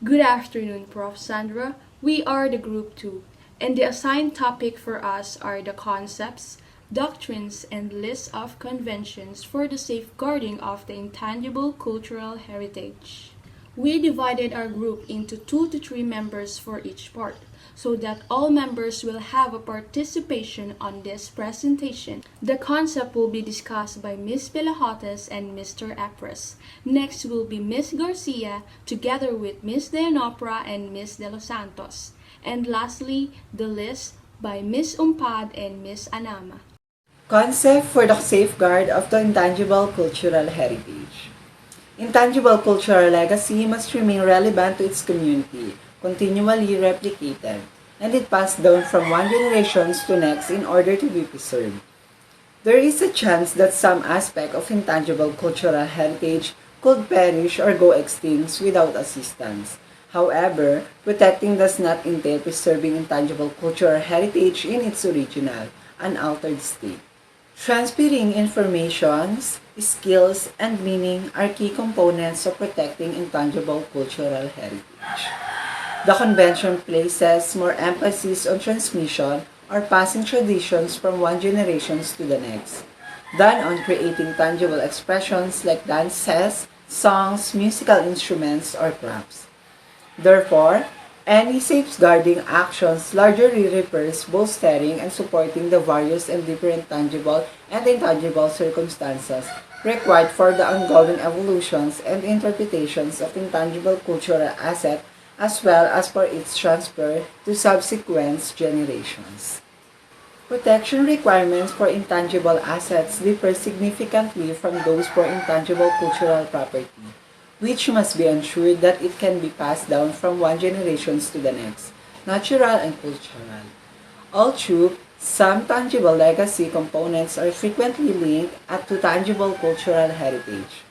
Good afternoon, Prof. Sandra. We are the Group 2, and the assigned topic for us are the concepts, doctrines, and lists of conventions for the safeguarding of the intangible cultural heritage. We divided our group into 2 to 3 members for each part, so that all members will have a participation on this presentation. The concept will be discussed by Ms. Pelahotes and Mr. Apres. Next will be Ms. Garcia together with Ms. Deonopra and Ms. De Los Santos. And lastly, the list by Ms. Umpad and Ms. Anama. Concept for the safeguard of the intangible cultural heritage. Intangible cultural legacy must remain relevant to its community, continually replicated, and it passed down from one generation to next in order to be preserved. There is a chance that some aspect of intangible cultural heritage could perish or go extinct without assistance. However, protecting does not entail preserving intangible cultural heritage in its original, unaltered state. Transferring informations, skills, and meaning are key components of protecting intangible cultural heritage. The convention places more emphasis on transmission or passing traditions from one generation to the next than on creating tangible expressions like dances, songs, musical instruments, or crafts. Therefore, any safeguarding actions largely refers bolstering and supporting the various and different tangible and intangible circumstances required for the ongoing evolutions and interpretations of intangible cultural asset as well as for its transfer to subsequent generations. Protection requirements for intangible assets differ significantly from those for intangible cultural property, which must be ensured that it can be passed down from one generation to the next, natural and cultural. Although some tangible legacy components are frequently linked to tangible cultural heritage.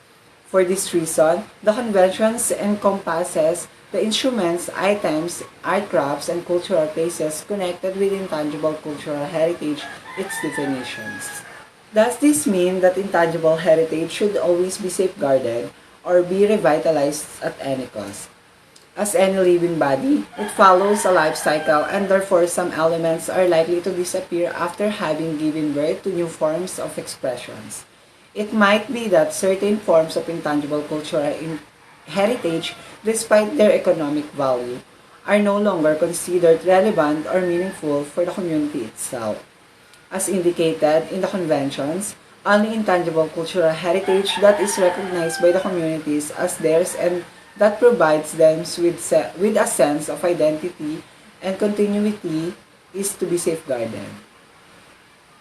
For this reason, the conventions encompasses the instruments, items, art crafts, and cultural places connected with intangible cultural heritage, its definitions. Does this mean that intangible heritage should always be safeguarded or be revitalized at any cost? As any living body, it follows a life cycle and therefore some elements are likely to disappear after having given birth to new forms of expressions. It might be that certain forms of intangible cultural heritage, despite their economic value, are no longer considered relevant or meaningful for the community itself. As indicated in the conventions, only intangible cultural heritage that is recognized by the communities as theirs and that provides them with a sense of identity and continuity is to be safeguarded.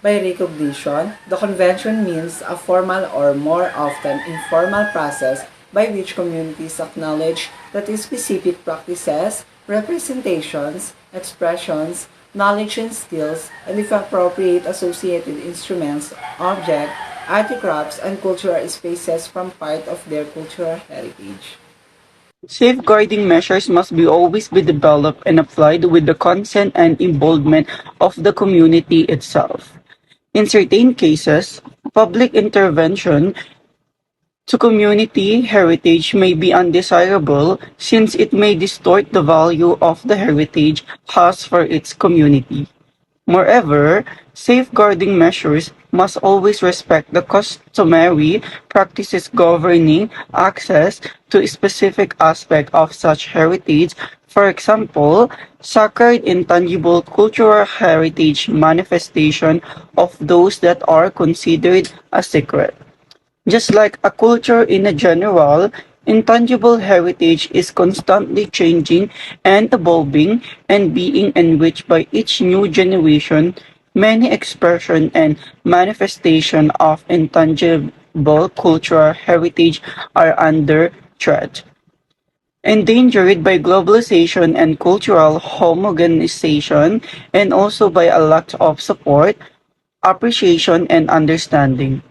By recognition, the convention means a formal or more often informal process by which communities acknowledge that specific practices, representations, expressions, knowledge and skills, and if appropriate associated instruments, objects, artifacts, and cultural spaces form part of their cultural heritage. Safeguarding measures must be always be developed and applied with the consent and involvement of the community itself. In certain cases, public intervention to community heritage may be undesirable since it may distort the value of the heritage has for its community. Moreover, safeguarding measures must always respect the customary practices governing access to a specific aspect of such heritage, for example, sacred intangible cultural heritage manifestation of those that are considered a secret. Just like a culture in a general, intangible heritage is constantly changing and evolving and being enriched by each new generation. Many expression and manifestation of intangible cultural heritage are under threat. Endangered by globalization and cultural homogenization, and also by a lack of support, appreciation, and understanding.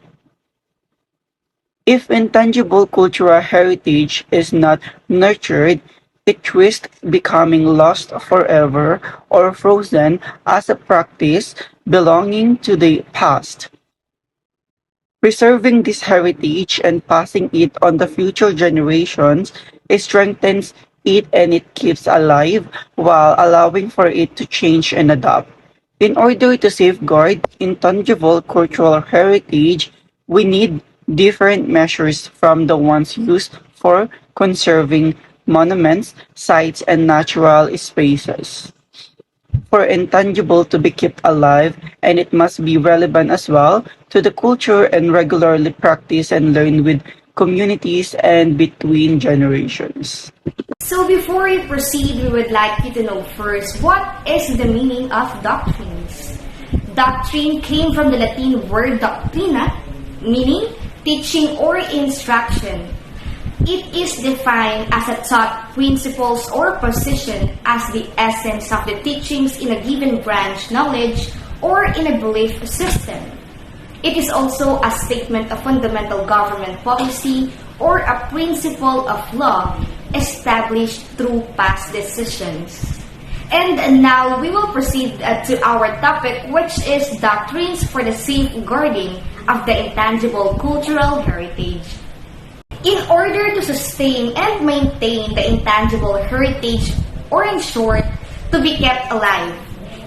If intangible cultural heritage is not nurtured, it risks becoming lost forever or frozen as a practice belonging to the past. Preserving this heritage and passing it on to future generations strengthens it and it keeps alive while allowing for it to change and adapt. In order to safeguard intangible cultural heritage, we need different measures from the ones used for conserving monuments, sites, and natural spaces. For intangible to be kept alive, and it must be relevant as well to the culture and regularly practiced and learned with communities and between generations. So before we proceed, we would like you to know first what is the meaning of doctrines. Doctrine came from the Latin word doctrina, meaning teaching or instruction. It is defined as a thought, principles, or position as the essence of the teachings in a given branch knowledge or in a belief system. It is also a statement of fundamental government policy or a principle of law established through past decisions. And now we will proceed to our topic, which is doctrines for the safeguarding of the intangible cultural heritage. In order to sustain and maintain the intangible heritage, or in short, to be kept alive,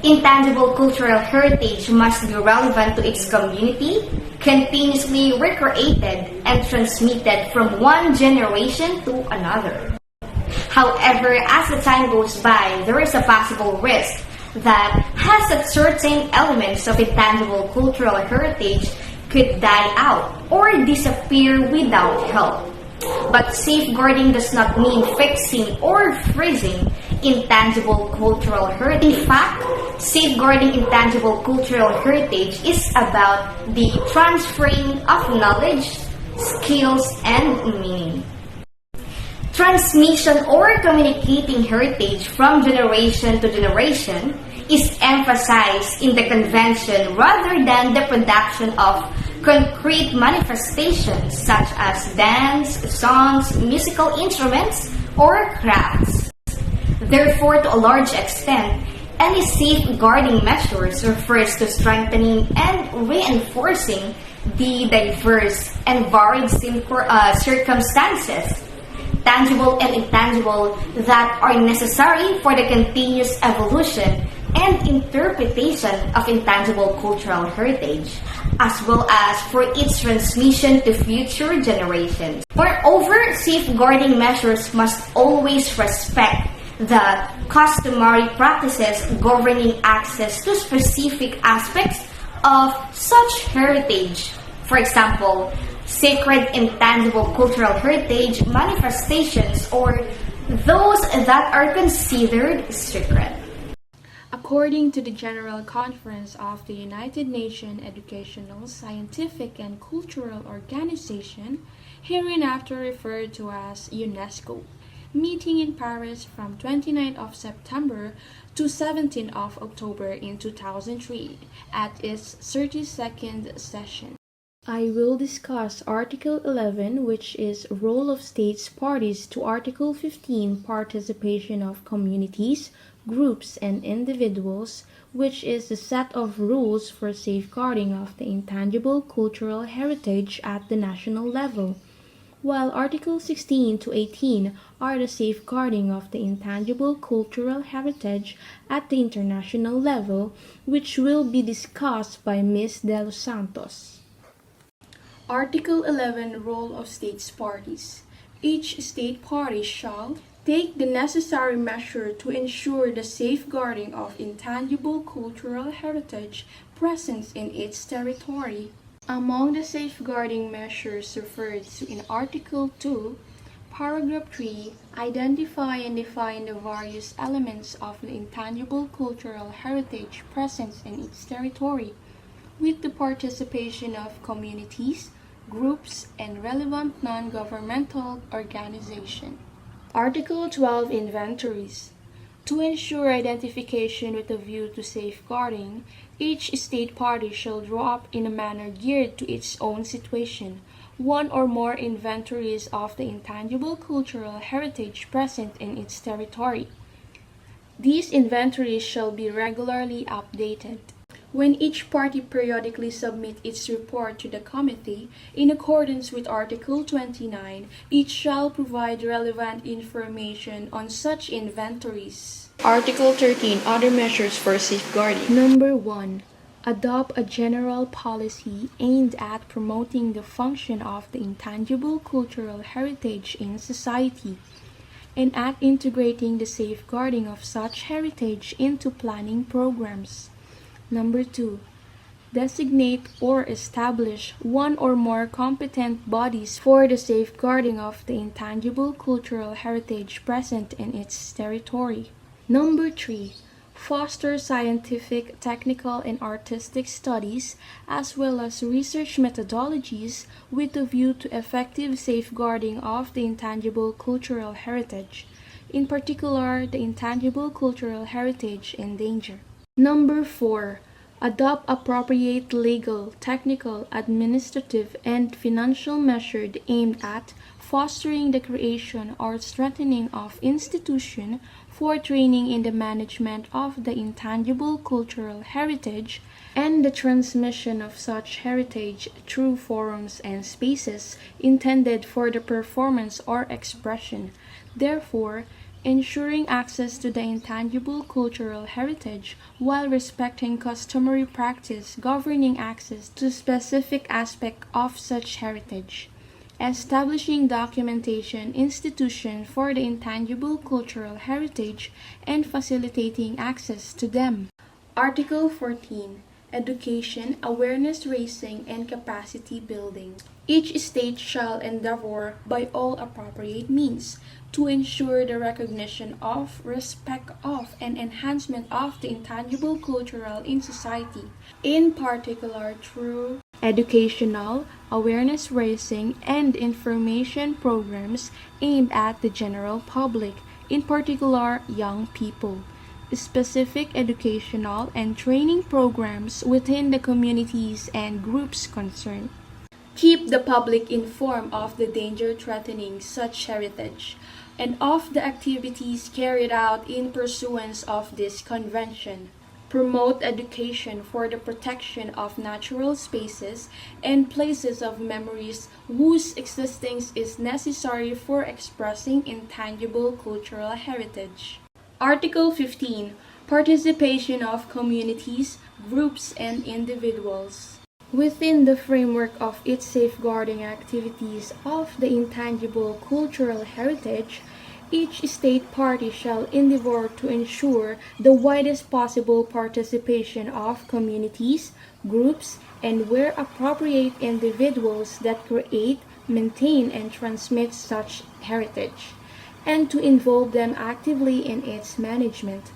intangible cultural heritage must be relevant to its community, continuously recreated and transmitted from one generation to another. However, as the time goes by, there is a possible risk that certain elements of intangible cultural heritage could die out or disappear without help. But safeguarding does not mean fixing or freezing intangible cultural heritage. In fact, safeguarding intangible cultural heritage is about the transferring of knowledge, skills, and meaning. Transmission or communicating heritage from generation to generation is emphasized in the convention rather than the production of concrete manifestations such as dance, songs, musical instruments, or crafts. Therefore, to a large extent, any safeguarding measures refers to strengthening and reinforcing the diverse and varied circumstances, tangible and intangible, that are necessary for the continuous evolution and interpretation of intangible cultural heritage, as well as for its transmission to future generations. Moreover, safeguarding measures must always respect the customary practices governing access to specific aspects of such heritage. For example, sacred intangible cultural heritage manifestations or those that are considered sacred. According to the General Conference of the United Nations Educational, Scientific, and Cultural Organization, hereinafter referred to as UNESCO, meeting in Paris from 29th of September to 17th of October in 2003 at its 32nd session. I will discuss Article 11, which is role of states parties to Article 15, participation of communities, groups, and individuals, which is the set of rules for safeguarding of the intangible cultural heritage at the national level, while Article 16 to 18 are the safeguarding of the intangible cultural heritage at the international level, which will be discussed by Ms. De Los Santos. Article 11, Role of States Parties. Each state party shall take the necessary measure to ensure the safeguarding of intangible cultural heritage present in its territory. Among the safeguarding measures referred to in Article 2, Paragraph 3, identify and define the various elements of the intangible cultural heritage present in its territory, with the participation of communities, groups, and relevant non-governmental organizations. Article 12, Inventories. To ensure identification with a view to safeguarding, each state party shall draw up in a manner geared to its own situation one or more inventories of the intangible cultural heritage present in its territory. These inventories shall be regularly updated. When each party periodically submit its report to the committee, in accordance with Article 29, each shall provide relevant information on such inventories. Article 13. Other measures for safeguarding. Number 1. Adopt a general policy aimed at promoting the function of the intangible cultural heritage in society and at integrating the safeguarding of such heritage into planning programs. Number 2. Designate or establish one or more competent bodies for the safeguarding of the intangible cultural heritage present in its territory. Number 3. Foster scientific, technical, and artistic studies as well as research methodologies with a view to effective safeguarding of the intangible cultural heritage, in particular the intangible cultural heritage in danger. Number 4. Adopt appropriate legal, technical, administrative, and financial measures aimed at fostering the creation or strengthening of institutions for training in the management of the intangible cultural heritage and the transmission of such heritage through forums and spaces intended for the performance or expression. Therefore, ensuring access to the intangible cultural heritage while respecting customary practice governing access to specific aspect of such heritage. Establishing documentation institution for the intangible cultural heritage and facilitating access to them. Article 14. Education, awareness raising, and capacity building. Each state shall endeavor by all appropriate means to ensure the recognition of, respect of, and enhancement of the intangible cultural in society, in particular through educational, awareness raising, and information programs aimed at the general public, in particular young people. Specific educational and training programs within the communities and groups concerned. Keep the public informed of the danger threatening such heritage and of the activities carried out in pursuance of this convention. Promote education for the protection of natural spaces and places of memories whose existence is necessary for expressing intangible cultural heritage. Article 15. Participation of communities, groups, and individuals. Within the framework of its safeguarding activities of the intangible cultural heritage, each state party shall endeavor to ensure the widest possible participation of communities, groups, and where appropriate individuals that create, maintain, and transmit such heritage, and to involve them actively in its management.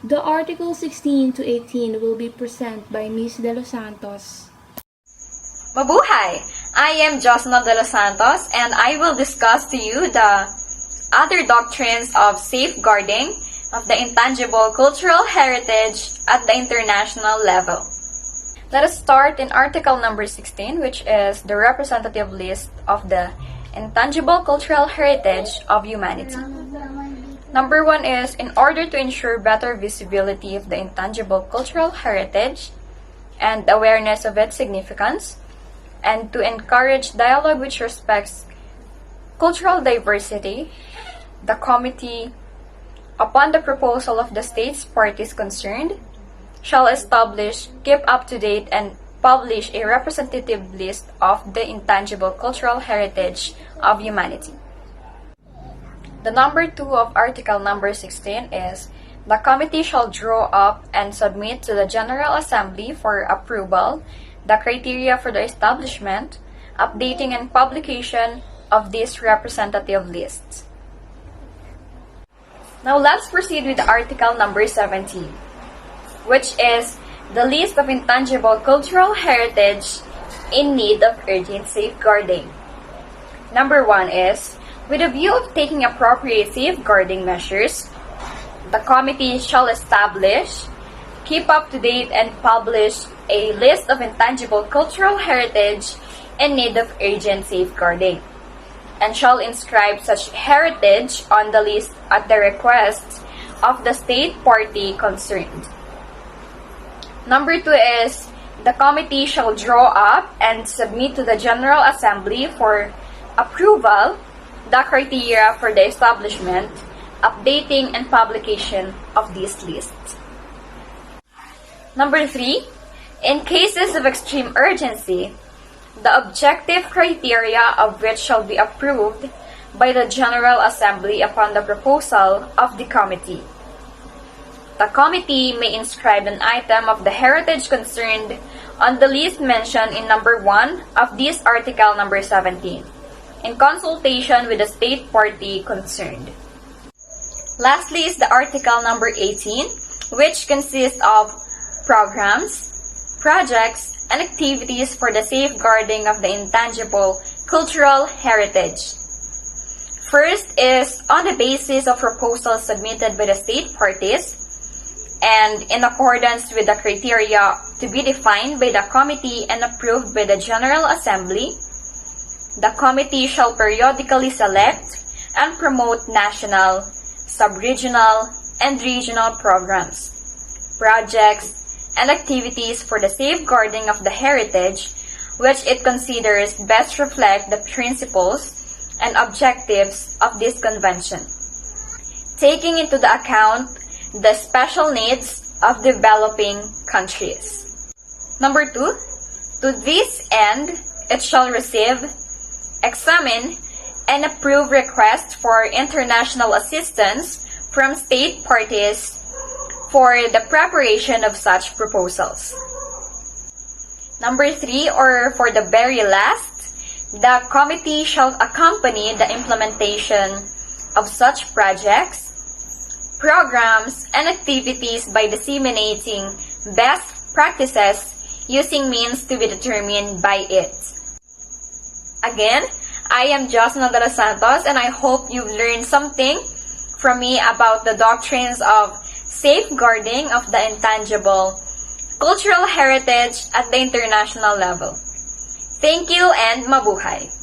The Article 16 to 18 will be presented by Ms. De Los Santos. Mabuhay! I am Josna De Los Santos and I will discuss to you the other doctrines of safeguarding of the intangible cultural heritage at the international level. Let us start in article number 16, which is the representative list of the intangible cultural heritage of humanity. Number 1 is, in order to ensure better visibility of the intangible cultural heritage and awareness of its significance, and to encourage dialogue which respects cultural diversity, the committee, upon the proposal of the states parties concerned, shall establish, keep up to date, and publish a representative list of the intangible cultural heritage of humanity. The number 2 of article number 16 is, the committee shall draw up and submit to the General Assembly for approval the criteria for the establishment, updating, and publication of these representative lists. Now let's proceed with article number 17, which is the list of intangible cultural heritage in need of urgent safeguarding. Number 1 is, with a view of taking appropriate safeguarding measures, the committee shall establish, keep up to date, and publish a list of intangible cultural heritage in need of urgent safeguarding, and shall inscribe such heritage on the list at the request of the state party concerned. Number 2 is the committee shall draw up and submit to the General Assembly for approval the criteria for the establishment, updating, and publication of these lists. Number 3, in cases of extreme urgency, the objective criteria of which shall be approved by the General Assembly upon the proposal of the committee. The committee may inscribe an item of the heritage concerned on the list mentioned in number 1 of this article number 17, in consultation with the state party concerned. Lastly is the article number 18, which consists of programs, projects, and activities for the safeguarding of the intangible cultural heritage. First is on the basis of proposals submitted by the state parties and in accordance with the criteria to be defined by the committee and approved by the General Assembly, the committee shall periodically select and promote national, sub-regional, and regional programs, projects, and activities for the safeguarding of the heritage which it considers best reflect the principles and objectives of this convention, taking into the account the special needs of developing countries. Number 2, to this end, it shall receive, examine, and approve requests for international assistance from state parties for the preparation of such proposals. Number 3, or for the very last, the committee shall accompany the implementation of such projects, programs, and activities by disseminating best practices using means to be determined by it. Again, I am Jocelyn de los Santos, and I hope you've learned something from me about the doctrines of safeguarding of the intangible cultural heritage at the international level. Thank you and mabuhay!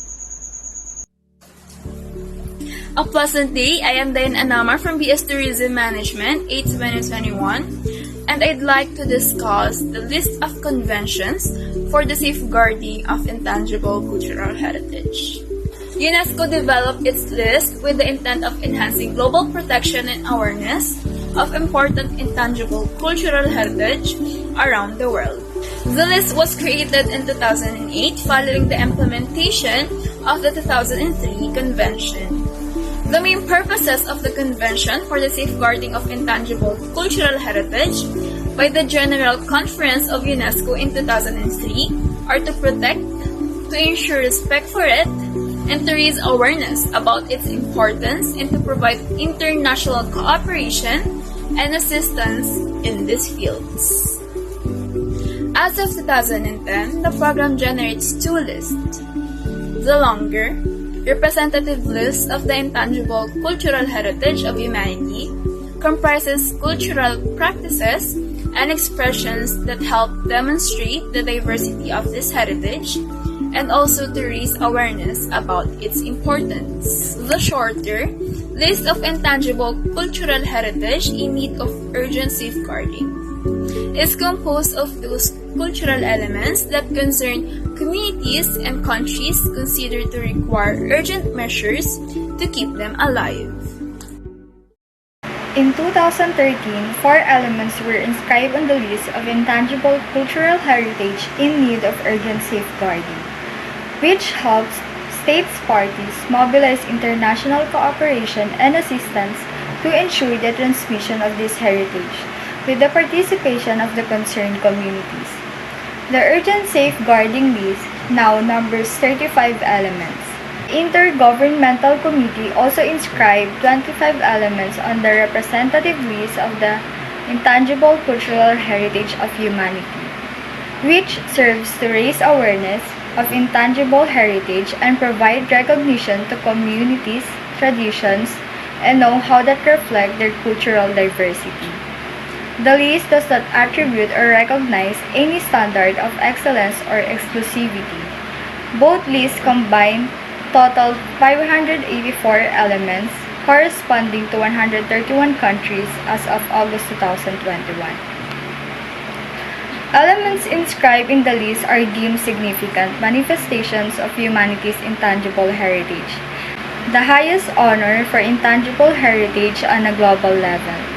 A pleasant day. I am Dayan Anamar from BS Tourism Management, 8 2021, and I'd like to discuss the list of conventions for the safeguarding of intangible cultural heritage. UNESCO developed its list with the intent of enhancing global protection and awareness of important intangible cultural heritage around the world. The list was created in 2008 following the implementation of the 2003 Convention. The main purposes of the Convention for the Safeguarding of Intangible Cultural Heritage by the General Conference of UNESCO in 2003 are to protect, to ensure respect for it, and to raise awareness about its importance and to provide international cooperation and assistance in these fields. As of 2010, the program generates two lists. The longer, representative list of the intangible cultural heritage of humanity comprises cultural practices and expressions that help demonstrate the diversity of this heritage and also to raise awareness about its importance. The shorter list of intangible cultural heritage in need of urgent safeguarding is composed of those cultural elements that concern communities and countries considered to require urgent measures to keep them alive. In 2013, 4 elements were inscribed on the list of intangible cultural heritage in need of urgent safeguarding, which helps states parties mobilize international cooperation and assistance to ensure the transmission of this heritage with the participation of the concerned communities. The urgent safeguarding list now numbers 35 elements. The Intergovernmental Committee also inscribed 25 elements on the representative list of the intangible cultural heritage of humanity, which serves to raise awareness of intangible heritage and provide recognition to communities, traditions, and know-how that reflect their cultural diversity. The list does not attribute or recognize any standard of excellence or exclusivity. Both lists combine total 584 elements corresponding to 131 countries as of August 2021. Elements inscribed in the list are deemed significant manifestations of humanity's intangible heritage, the highest honor for intangible heritage on a global level.